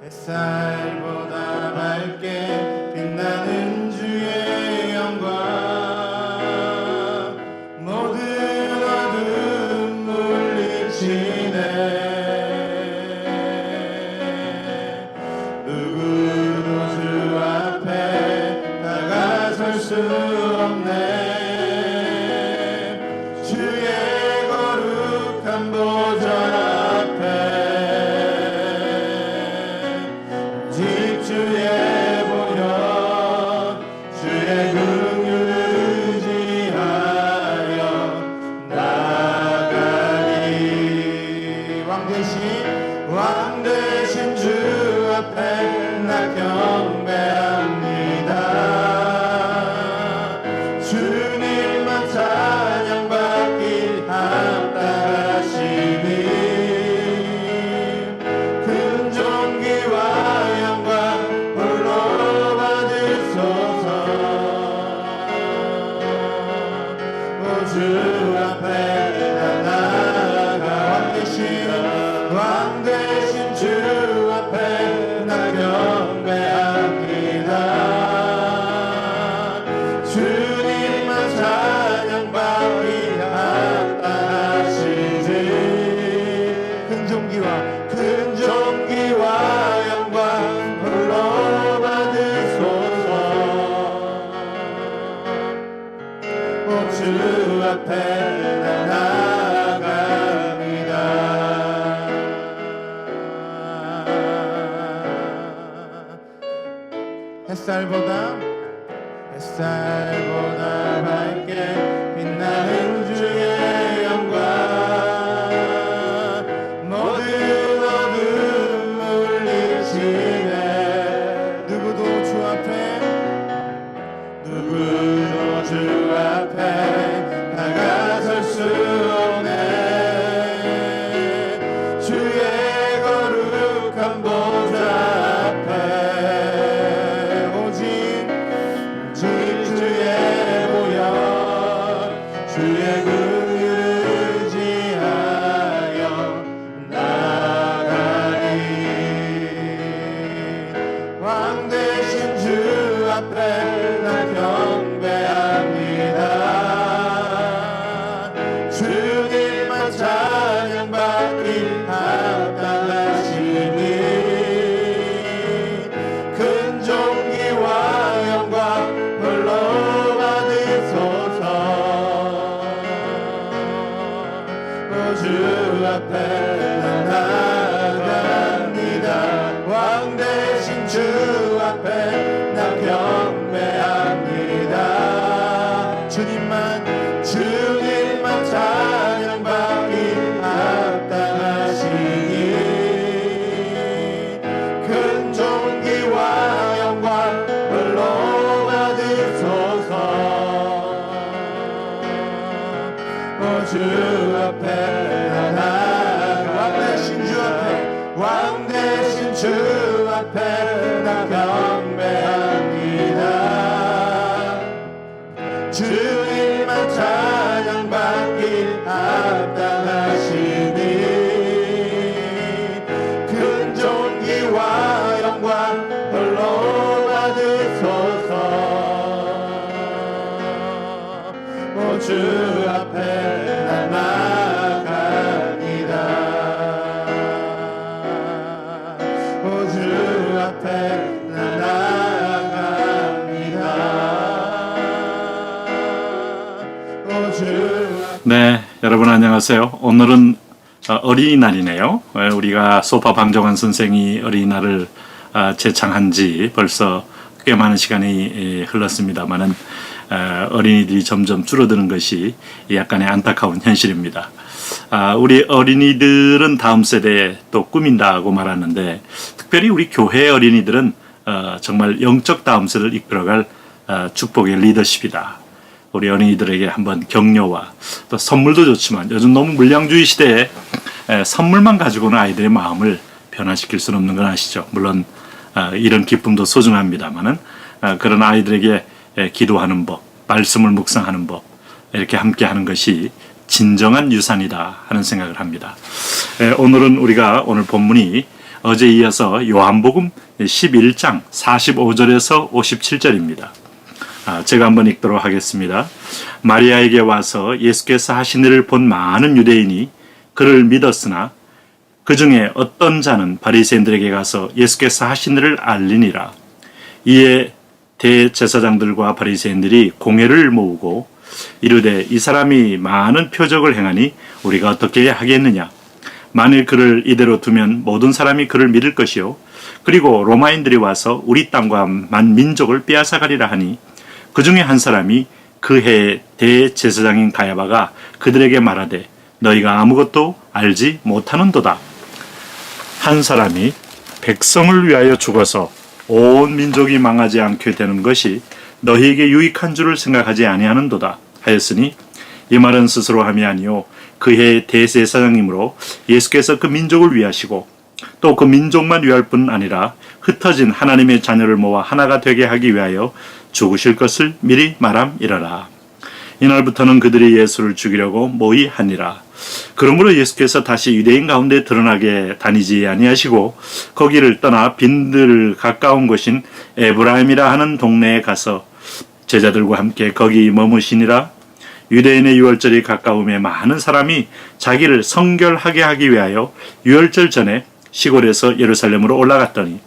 햇살보다 밝게 빛나는 주의 영광, 모든 어둠 물리치네. 누구도 주 앞에 다가설 수 없네. 주의 거룩한 보좌 앞에 주의 보혈, 주의 긍휼을 의지하여 나가리. 왕 대신 주 앞에 나 경배합니다. 주님만 찬양받기 합당하시니 큰 존귀와 영광 홀로 받으소서. 주 앞에 나 나아가 왕 대신 주 앞에 나 경배합니다. 주님만 찬양받기 합당하시지. 큰 존귀와 영광 홀로 받으소서. 주 앞에 나 나아갑니다. 햇살보다 밝게 빛나는 주의 영광, 모든 어둠 물리치네. 누구도 주 앞에 나가설 수 없네. 주의 거룩한 보좌 앞에 오직 주의 보혈, 주의 긍휼을 의지하여 나가리. 왕 대신 주 앞에 나 경배합니다. 주님만 찬양받기 합당하시니 큰 존귀와 영광 홀로 받으소서. 주 앞에 나 나아갑니다. 왕 대신 주 앞에 나 경배합니다. 주님만 찬양받기 합당하시니 큰 존귀와 영광 홀로 받으소서. 주 앞에 나 나아가 왕 대신 주 앞에 나 경배합니다. 주님만 찬양받기 합당하시니 큰 존귀와 영광 홀로 받으소서. 주 앞에 나 나아갑니다. 주 앞에 나 나아갑니다. 네, 여러분 안녕하세요. 오늘은 어린이날이네요. 우리가 소파 방정환 선생이 어린이날을 제창한 지 벌써 꽤 많은 시간이 흘렀습니다만은 어린이들이 점점 줄어드는 것이 약간의 안타까운 현실입니다. 우리 어린이들은 다음 세대에 또 꿈인다고 말하는데, 특별히 우리 교회 어린이들은 정말 영적 다음 세대를 이끌어갈 축복의 리더십이다. 우리 어린이들에게 한번 격려와 또 선물도 좋지만, 요즘 너무 물량주의 시대에 선물만 가지고는 아이들의 마음을 변화시킬 수는 없는 건 아시죠? 물론 이런 기쁨도 소중합니다만은 그런 아이들에게 기도하는 법, 말씀을 묵상하는 법, 이렇게 함께 하는 것이 진정한 유산이다 하는 생각을 합니다. 오늘은 우리가 오늘 본문이 어제 이어서 요한복음 11장 45절에서 57절입니다. 제가 한번 읽도록 하겠습니다. 마리아에게 와서 예수께서 하신 일을 본 많은 유대인이 그를 믿었으나 그 중에 어떤 자는 바리새인들에게 가서 예수께서 하신 일을 알리니라. 이에 대제사장들과 바리새인들이 공회를 모으고 이르되 이 사람이 많은 표적을 행하니 우리가 어떻게 하겠느냐. 만일 그를 이대로 두면 모든 사람이 그를 믿을 것이요 그리고 로마인들이 와서 우리 땅과 만 민족을 빼앗아가리라 하니 그 중에 한 사람이 그 해의 대제사장인 가야바가 그들에게 말하되 너희가 아무것도 알지 못하는도다. 한 사람이 백성을 위하여 죽어서 온 민족이 망하지 않게 되는 것이 너희에게 유익한 줄을 생각하지 아니하는도다 하였으니 이 말은 스스로 함이 아니요 그 해의 대제사장이므로 예수께서 그 민족을 위하시고 또 그 민족만 위할 뿐 아니라 흩어진 하나님의 자녀를 모아 하나가 되게 하기 위하여 죽으실 것을 미리 말함이러라. 이날부터는 그들이 예수를 죽이려고 모의하니라. 그러므로 예수께서 다시 유대인 가운데 드러나게 다니지 아니하시고 거기를 떠나 빈들 가까운 곳인 에브라임이라 하는 동네에 가서 제자들과 함께 거기 머무시니라. 유대인의 유월절이 가까움에 많은 사람이 자기를 성결하게 하기 위하여 유월절 전에 시골에서 예루살렘으로 올라갔더니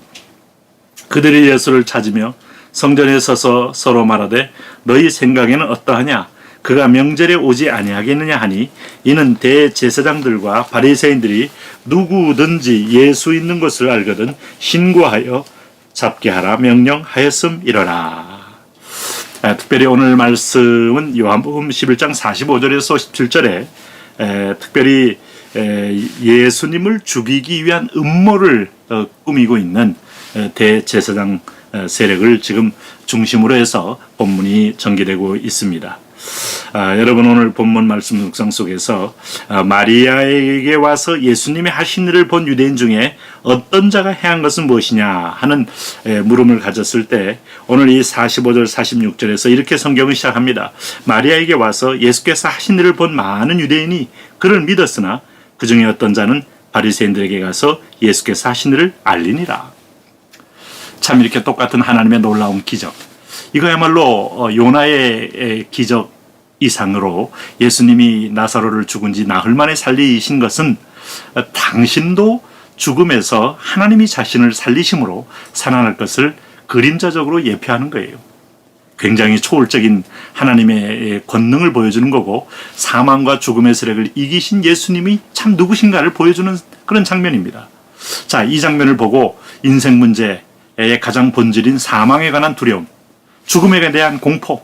그들이 예수를 찾으며 성전에 서서 서로 말하되 너희 생각에는 어떠하냐? 그가 명절에 오지 아니하겠느냐 하니 이는 대제사장들과 바리새인들이 누구든지 예수 있는 것을 알거든 신고하여 잡게 하라 명령하였음이러라. 특별히 오늘 말씀은 요한복음 11장 45절에서 57절에 특별히 예수님을 죽이기 위한 음모를 꾸미고 있는 대제사장 세력을 지금 중심으로 해서 본문이 전개되고 있습니다. 여러분 오늘 본문 말씀 묵상 속에서 마리아에게 와서 예수님이 하신 일을 본 유대인 중에 어떤 자가 행한 것은 무엇이냐 하는 물음을 가졌을 때 오늘 이 45절 46절에서 이렇게 성경을 시작합니다. 마리아에게 와서 예수께서 하신 일을 본 많은 유대인이 그를 믿었으나 그 중에 어떤 자는 바리새인들에게 가서 예수께서 하신 일을 알리니라. 참 이렇게 똑같은 하나님의 놀라운 기적, 이거야말로 요나의 기적 이상으로 예수님이 나사로를 죽은 지 나흘 만에 살리신 것은 당신도 죽음에서 하나님이 자신을 살리심으로 살아날 것을 그림자적으로 예표하는 거예요. 굉장히 초월적인 하나님의 권능을 보여주는 거고 사망과 죽음의 세력을 이기신 예수님이 참 누구신가를 보여주는 그런 장면입니다. 자, 이 장면을 보고 인생 문제의 가장 본질인 사망에 관한 두려움, 죽음에 대한 공포,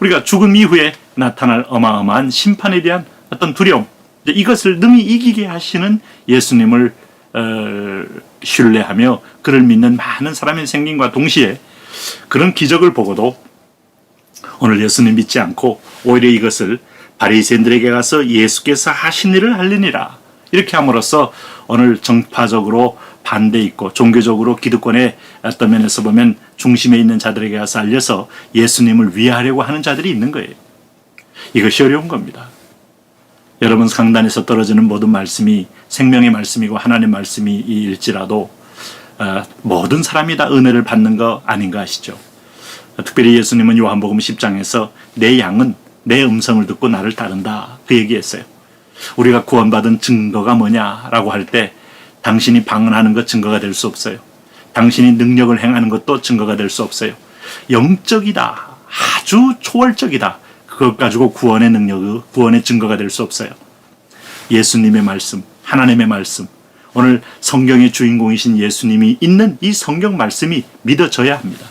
우리가 죽음 이후에 나타날 어마어마한 심판에 대한 어떤 두려움, 이것을 능히 이기게 하시는 예수님을 신뢰하며 그를 믿는 많은 사람의 생김과 동시에 그런 기적을 보고도 오늘 예수님 믿지 않고 오히려 이것을 바리새인들에게 가서 예수께서 하신 일을 알리니라 이렇게 함으로써 오늘 정파적으로 반대 있고 종교적으로 기득권의 어떤 면에서 보면 중심에 있는 자들에게 가서 알려서 예수님을 위하려고 하는 자들이 있는 거예요. 이것이 어려운 겁니다. 여러분 강단에서 떨어지는 모든 말씀이 생명의 말씀이고 하나님의 말씀이일지라도 모든 사람이 다 은혜를 받는 거 아닌가 하시죠. 특별히 예수님은 요한복음 10장에서 내 양은 내 음성을 듣고 나를 따른다 그 얘기했어요. 우리가 구원받은 증거가 뭐냐라고 할 때 당신이 방언하는 것 증거가 될 수 없어요. 당신이 능력을 행하는 것도 증거가 될 수 없어요. 영적이다. 아주 초월적이다. 그것 가지고 구원의 능력, 구원의 증거가 될 수 없어요. 예수님의 말씀, 하나님의 말씀, 오늘 성경의 주인공이신 예수님이 있는 이 성경 말씀이 믿어져야 합니다.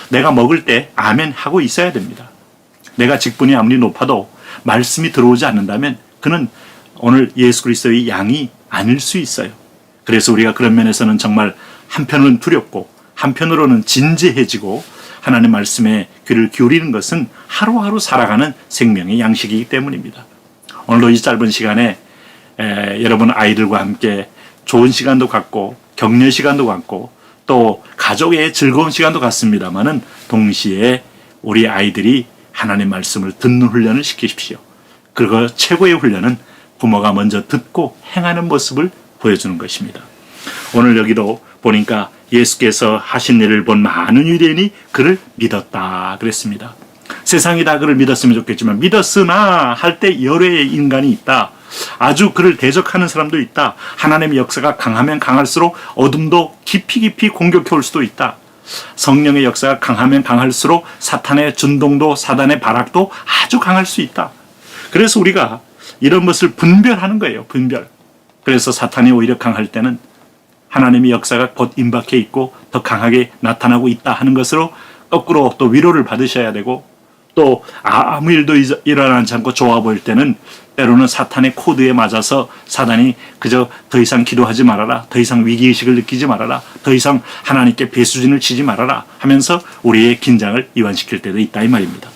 내가 먹을 때 아멘 하고 있어야 됩니다. 내가 직분이 아무리 높아도 말씀이 들어오지 않는다면 그는 오늘 예수 그리스도의 양이 아닐 수 있어요. 그래서 우리가 그런 면에서는 정말 한편으로는 두렵고 한편으로는 진지해지고 하나님의 말씀에 귀를 기울이는 것은 하루하루 살아가는 생명의 양식이기 때문입니다. 오늘도 이 짧은 시간에 여러분 아이들과 함께 좋은 시간도 갖고 격려 시간도 갖고 또 가족의 즐거운 시간도 갖습니다만은 동시에 우리 아이들이 하나님의 말씀을 듣는 훈련을 시키십시오. 그리고 최고의 훈련은 부모가 먼저 듣고 행하는 모습을 보여주는 것입니다. 오늘 여기도 보니까 예수께서 하신 일을 본 많은 유대인이 그를 믿었다 그랬습니다. 세상이 다 그를 믿었으면 좋겠지만 믿었으나 할 때 여러의 인간이 있다. 아주 그를 대적하는 사람도 있다. 하나님의 역사가 강하면 강할수록 어둠도 깊이 공격해 올 수도 있다. 성령의 역사가 강하면 강할수록 사탄의 준동도 사단의 발악도 아주 강할 수 있다. 그래서 우리가 이런 것을 분별하는 거예요. 분별. 그래서 사탄이 오히려 강할 때는 하나님의 역사가 곧 임박해 있고 더 강하게 나타나고 있다 하는 것으로 거꾸로 또 위로를 받으셔야 되고, 또 아무 일도 일어나지 않고 좋아 보일 때는 때로는 사탄의 코드에 맞아서 사단이 그저 더 이상 기도하지 말아라, 더 이상 위기의식을 느끼지 말아라, 더 이상 하나님께 배수진을 치지 말아라 하면서 우리의 긴장을 이완시킬 때도 있다 이 말입니다.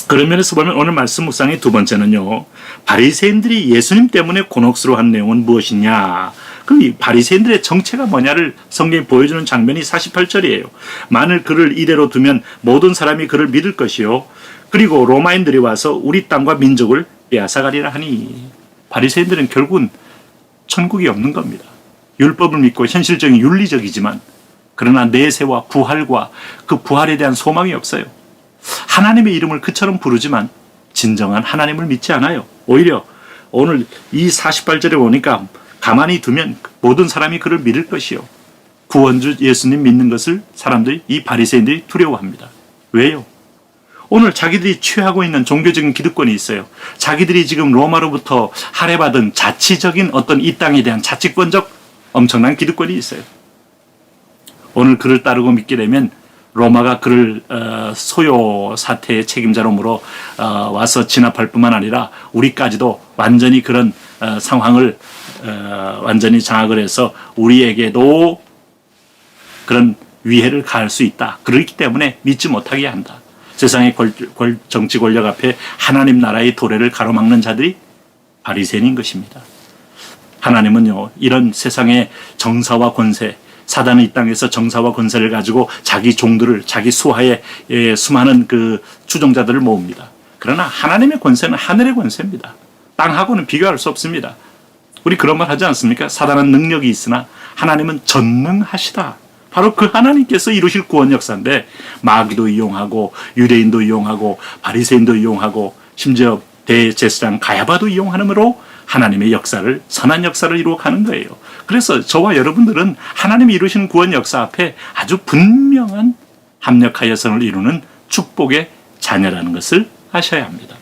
그런 면에서 보면 오늘 말씀 묵상의 두 번째는요, 바리새인들이 예수님 때문에 곤혹스러워한 내용은 무엇이냐, 그 바리새인들의 정체가 뭐냐를 성경이 보여주는 장면이 48절이에요. 만일 그를 이대로 두면 모든 사람이 그를 믿을 것이요, 그리고 로마인들이 와서 우리 땅과 민족을 빼앗아가리라 하니, 바리새인들은 결국은 천국이 없는 겁니다. 율법을 믿고 현실적인 윤리적이지만 그러나 내세와 부활과 그 부활에 대한 소망이 없어요. 하나님의 이름을 그처럼 부르지만 진정한 하나님을 믿지 않아요. 오히려 오늘 이 48절에 보니까 가만히 두면 모든 사람이 그를 믿을 것이요, 구원주 예수님 믿는 것을 사람들이, 이 바리새인들이 두려워합니다. 왜요? 오늘 자기들이 취하고 있는 종교적인 기득권이 있어요. 자기들이 지금 로마로부터 할애받은 자치적인 어떤 이 땅에 대한 자치권적 엄청난 기득권이 있어요. 오늘 그를 따르고 믿게 되면 로마가 그를 소요 사태의 책임자로 물어 와서 진압할 뿐만 아니라 우리까지도 완전히 그런 상황을 완전히 장악을 해서 우리에게도 그런 위해를 가할 수 있다. 그렇기 때문에 믿지 못하게 한다. 세상의 정치 권력 앞에 하나님 나라의 도래를 가로막는 자들이 바리새인인 것입니다. 하나님은요, 이런 세상의 정사와 권세, 사단은 이 땅에서 정사와 권세를 가지고 자기 종들을, 자기 수하에 수많은 그 추종자들을 모읍니다. 그러나 하나님의 권세는 하늘의 권세입니다. 땅하고는 비교할 수 없습니다. 우리 그런 말 하지 않습니까? 사단은 능력이 있으나 하나님은 전능하시다. 바로 그 하나님께서 이루실 구원 역사인데, 마귀도 이용하고 유대인도 이용하고 바리새인도 이용하고 심지어 대제사장 가야바도 이용하므로 하나님의 역사를, 선한 역사를 이루어가는 거예요. 그래서 저와 여러분들은 하나님이 이루시는 구원 역사 앞에 아주 분명한 합력하여선을 이루는 축복의 자녀라는 것을 아셔야 합니다.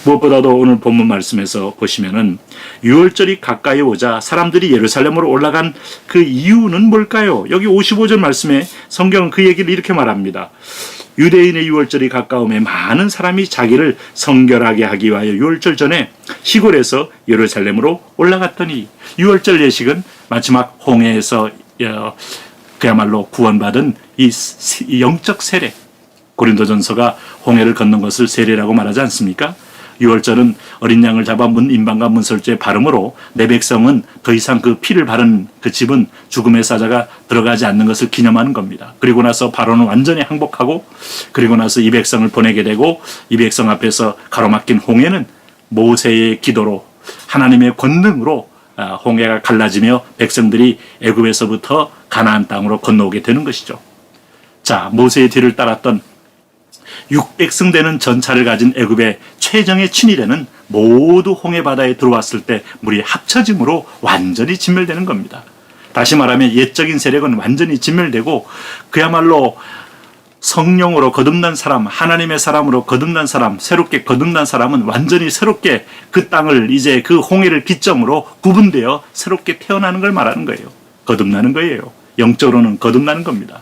무엇보다도 오늘 본문 말씀에서 보시면은 6월절이 가까이 오자 사람들이 예루살렘으로 올라간 그 이유는 뭘까요? 여기 55절 말씀에 성경은 그 얘기를 이렇게 말합니다. 유대인의 6월절이 가까움에 많은 사람이 자기를 성결하게 하기 위하여 6월절 전에 시골에서 예루살렘으로 올라갔더니, 6월절 예식은 마지막 홍해에서 그야말로 구원받은 이 영적 세례, 고린도전서가 홍해를 건넌 것을 세례라고 말하지 않습니까? 6월절은 어린 양을 잡아 인방과 문설주에 바름으로 내 백성은 더 이상 그 피를 바른 그 집은 죽음의 사자가 들어가지 않는 것을 기념하는 겁니다. 그리고 나서 바로는 완전히 항복하고, 그리고 나서 이 백성을 보내게 되고, 이 백성 앞에서 가로막힌 홍해는 모세의 기도로, 하나님의 권능으로 홍해가 갈라지며 백성들이 애굽에서부터 가나안 땅으로 건너오게 되는 것이죠. 자, 모세의 뒤를 따랐던 600승 되는 전차를 가진 애굽의 최정예 친위대는 모두 홍해 바다에 들어왔을 때 물이 합쳐짐으로 완전히 진멸되는 겁니다. 다시 말하면 옛적인 세력은 완전히 진멸되고, 그야말로 성령으로 거듭난 사람, 하나님의 사람으로 거듭난 사람, 새롭게 거듭난 사람은 완전히 새롭게 그 땅을, 이제 그 홍해를 기점으로 구분되어 새롭게 태어나는 걸 말하는 거예요. 거듭나는 거예요. 영적으로는 거듭나는 겁니다.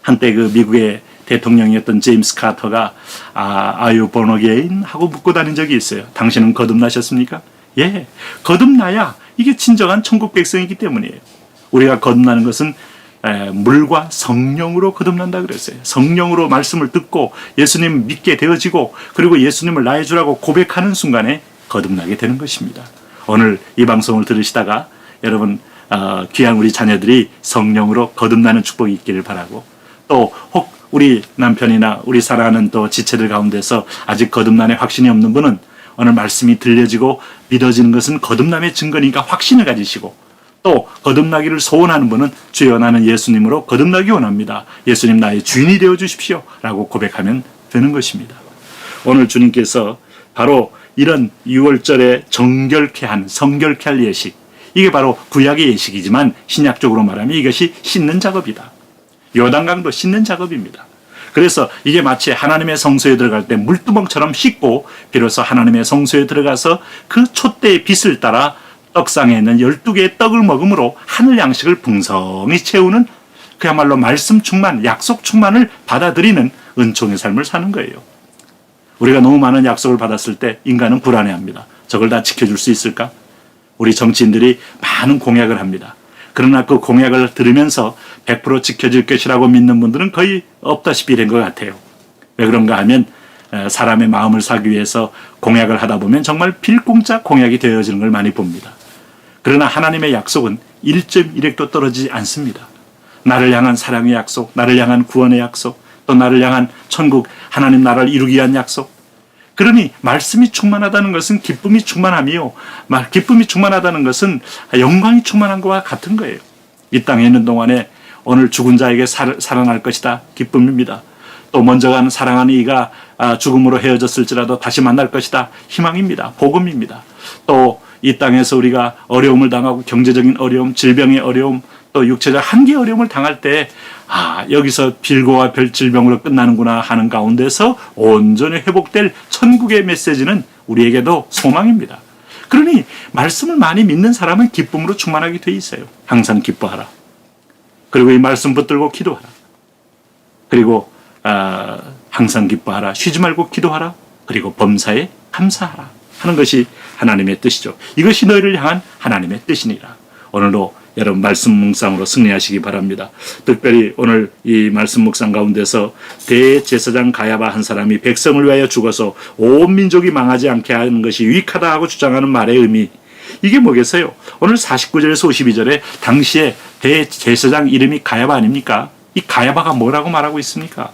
한때 그 미국의 대통령이었던 제임스 카터가 Are you born again? 하고 묻고 다닌 적이 있어요. 당신은 거듭나셨습니까? 예, 거듭나야 이게 진정한 천국 백성이기 때문이에요. 우리가 거듭나는 것은 물과 성령으로 거듭난다 그랬어요. 성령으로 말씀을 듣고 예수님을 믿게 되어지고, 그리고 예수님을 나의 주라고 고백하는 순간에 거듭나게 되는 것입니다. 오늘 이 방송을 들으시다가 여러분 귀한 우리 자녀들이 성령으로 거듭나는 축복이 있기를 바라고, 또 혹 우리 남편이나 우리 사랑하는 또 지체들 가운데서 아직 거듭남의 확신이 없는 분은 오늘 말씀이 들려지고 믿어지는 것은 거듭남의 증거니까 확신을 가지시고, 또 거듭나기를 소원하는 분은 주여 나는 예수님으로 거듭나기 원합니다. 예수님 나의 주인이 되어 주십시오 라고 고백하면 되는 것입니다. 오늘 주님께서 바로 이런 6월절에 정결케 한 성결케 할 예식, 이게 바로 구약의 예식이지만 신약적으로 말하면 이것이 씻는 작업이다. 요단강도 씻는 작업입니다. 그래서 이게 마치 하나님의 성소에 들어갈 때 물두멍처럼 씻고 비로소 하나님의 성소에 들어가서 그 촛대의 빛을 따라 떡상에 있는 12개의 떡을 먹음으로 하늘 양식을 풍성히 채우는 그야말로 말씀 충만, 약속 충만을 받아들이는 은총의 삶을 사는 거예요. 우리가 너무 많은 약속을 받았을 때 인간은 불안해합니다. 저걸 다 지켜줄 수 있을까? 우리 정치인들이 많은 공약을 합니다. 그러나 그 공약을 들으면서 100% 지켜질 것이라고 믿는 분들은 거의 없다시피 된 것 같아요. 왜 그런가 하면 사람의 마음을 사기 위해서 공약을 하다 보면 정말 필공짜 공약이 되어지는 걸 많이 봅니다. 그러나 하나님의 약속은 1.1핵도 떨어지지 않습니다. 나를 향한 사랑의 약속, 나를 향한 구원의 약속, 또 나를 향한 천국 하나님 나라를 이루기 위한 약속. 그러니 말씀이 충만하다는 것은 기쁨이 충만하며 기쁨이 충만하다는 것은 영광이 충만한 것과 같은 거예요. 이 땅에 있는 동안에 오늘 죽은 자에게 살아날 것이다. 기쁨입니다. 또 먼저 간 사랑하는 이가 죽음으로 헤어졌을지라도 다시 만날 것이다. 희망입니다. 복음입니다. 또 이 땅에서 우리가 어려움을 당하고 경제적인 어려움, 질병의 어려움, 또 육체적 한계 어려움을 당할 때 여기서 빌고와 별 질병으로 끝나는구나 하는 가운데서 온전히 회복될 천국의 메시지는 우리에게도 소망입니다. 그러니 말씀을 많이 믿는 사람은 기쁨으로 충만하게 돼 있어요. 항상 기뻐하라. 그리고 이 말씀 붙들고 기도하라. 그리고 항상 기뻐하라. 쉬지 말고 기도하라. 그리고 범사에 감사하라 하는 것이 하나님의 뜻이죠. 이것이 너희를 향한 하나님의 뜻이니라. 오늘도 여러분 말씀 묵상으로 승리하시기 바랍니다. 특별히 오늘 이 말씀 묵상 가운데서 대제사장 가야바 한 사람이 백성을 위하여 죽어서 온 민족이 망하지 않게 하는 것이 유익하다 하고 주장하는 말의 의미, 이게 뭐겠어요? 오늘 49절에서 52절에 당시에 대제사장 이름이 가야바 아닙니까? 이 가야바가 뭐라고 말하고 있습니까?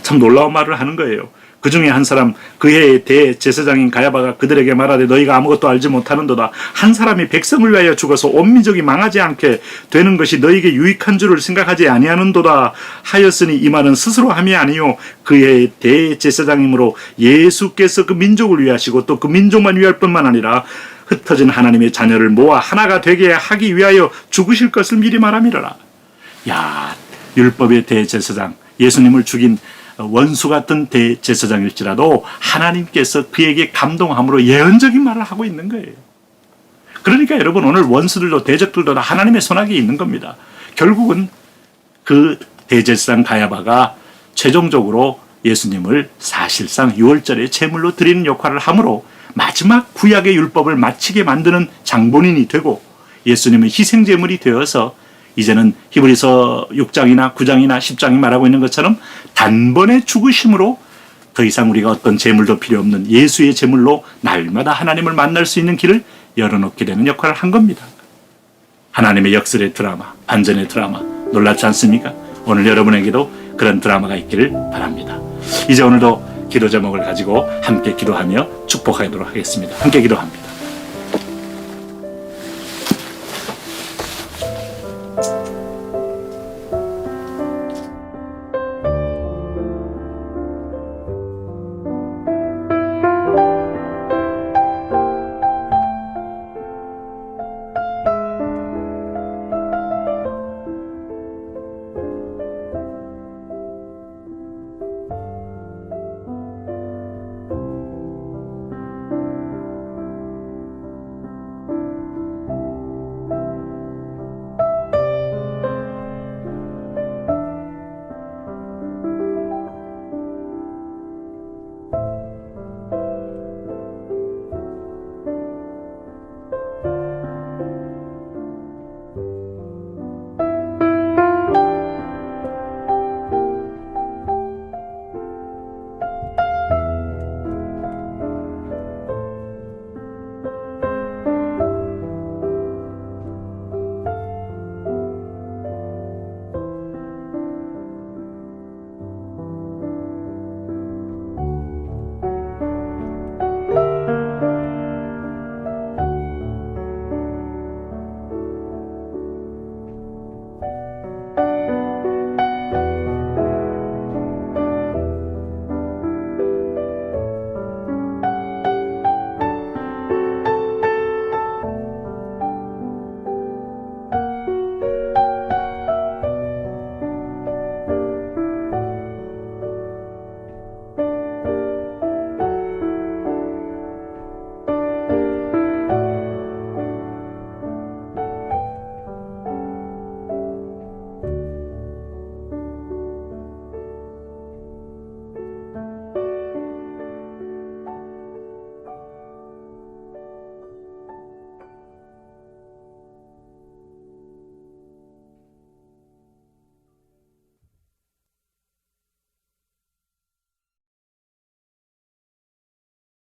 참 놀라운 말을 하는 거예요. 그 중에 한 사람, 그의 대제사장인 가야바가 그들에게 말하되 너희가 아무것도 알지 못하는도다. 한 사람이 백성을 위하여 죽어서 온 민족이 망하지 않게 되는 것이 너희에게 유익한 줄을 생각하지 아니하는도다 하였으니 이 말은 스스로 함이 아니요 그의 대제사장이므로 예수께서 그 민족을 위하시고 또 그 민족만 위할 뿐만 아니라 흩어진 하나님의 자녀를 모아 하나가 되게 하기 위하여 죽으실 것을 미리 말함이라. 야, 율법의 대제사장, 예수님을 죽인 원수 같은 대제사장일지라도 하나님께서 그에게 감동함으로 예언적인 말을 하고 있는 거예요. 그러니까 여러분 오늘 원수들도 대적들도 다 하나님의 손아귀에 있는 겁니다. 결국은 그 대제사장 가야바가 최종적으로 예수님을 사실상 6월절에 제물로 드리는 역할을 함으로 마지막 구약의 율법을 마치게 만드는 장본인이 되고 예수님은 희생제물이 되어서 이제는 히브리서 6장이나 9장이나 10장이 말하고 있는 것처럼 단번에 죽으심으로 더 이상 우리가 어떤 제물도 필요 없는 예수의 제물로 날마다 하나님을 만날 수 있는 길을 열어놓게 되는 역할을 한 겁니다. 하나님의 역설의 드라마, 반전의 드라마, 놀랍지 않습니까? 오늘 여러분에게도 그런 드라마가 있기를 바랍니다. 이제 오늘도 기도 제목을 가지고 함께 기도하며 축복하도록 하겠습니다. 함께 기도합니다.